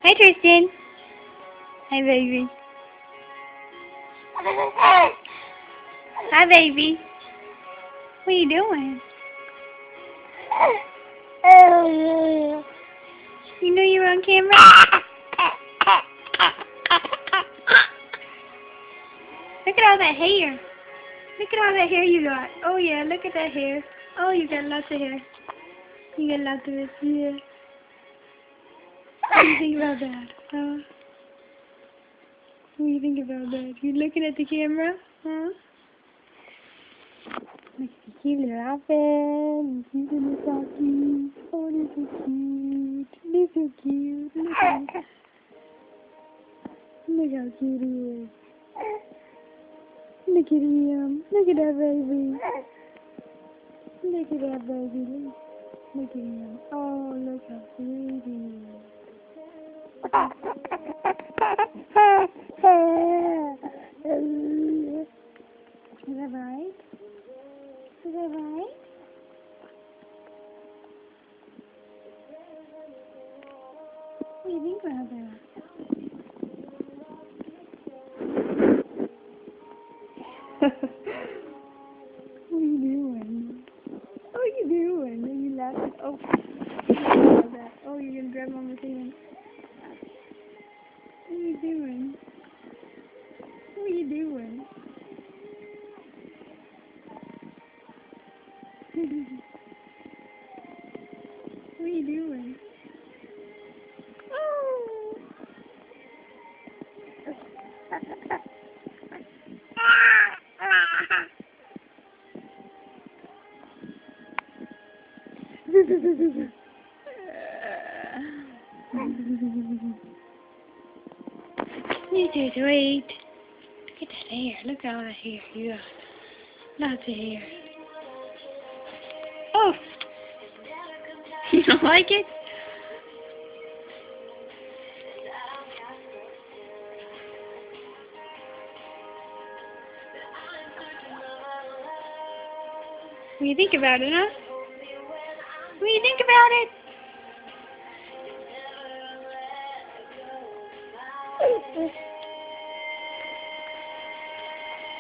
Hi, Tristan. Hi, baby. Hi, baby. What are you doing? You know you're on camera? Look at all that hair. Look at all that hair you got. Oh, yeah, look at that hair. Oh, you got lots of hair. You got lots of it, yeah. What do you think about that? Huh? What do you think about that? You looking at the camera? Huh? Look at the cute little outfit. She's in the stockings. Oh, they're so cute. They're so cute. Look how cute he is. Look at him. Look at that baby. Look at that baby. Look at him. Oh, look how sweet he is. Is that right? Is that right? What do you think about that? What are you doing? What are you doing? Are you laughing? Oh, oh, you're gonna grab Mama's hand. What are you doing? What are you doing? What are you doing? Oh. You just wait. Look at that hair. Look at all that hair you got. Lots of hair. Oh! You don't like it? What do you think about it, huh? What do you think about it?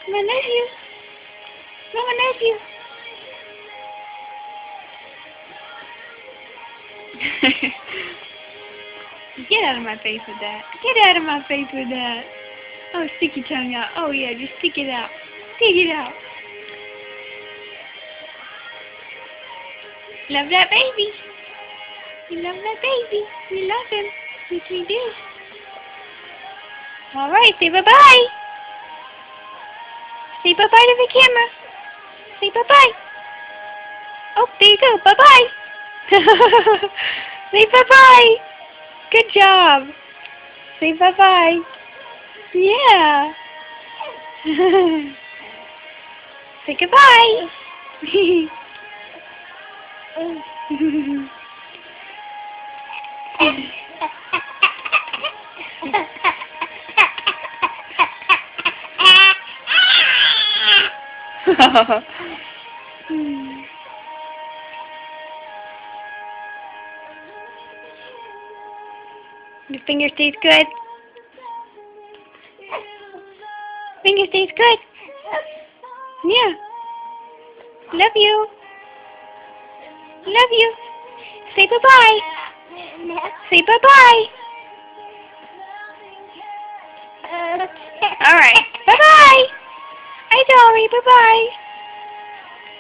My nephew. Mama nephew. Get out of my face with that. Get out of my face with that. Oh, stick your tongue out. Oh, yeah, just stick it out. Stick it out. Love that baby. You love that baby. We love him. Yes, we do. All right, say bye-bye. Say bye-bye to the camera. Say bye-bye. Oh, there you go. Bye-bye. Say bye-bye. Good job. Say bye-bye. Yeah. Say goodbye. Your finger stays good? Finger stays good? Yeah. Love you. Love you. Say bye-bye. Say bye-bye. Alright. Bye-bye. Hi, Dory. Bye-bye.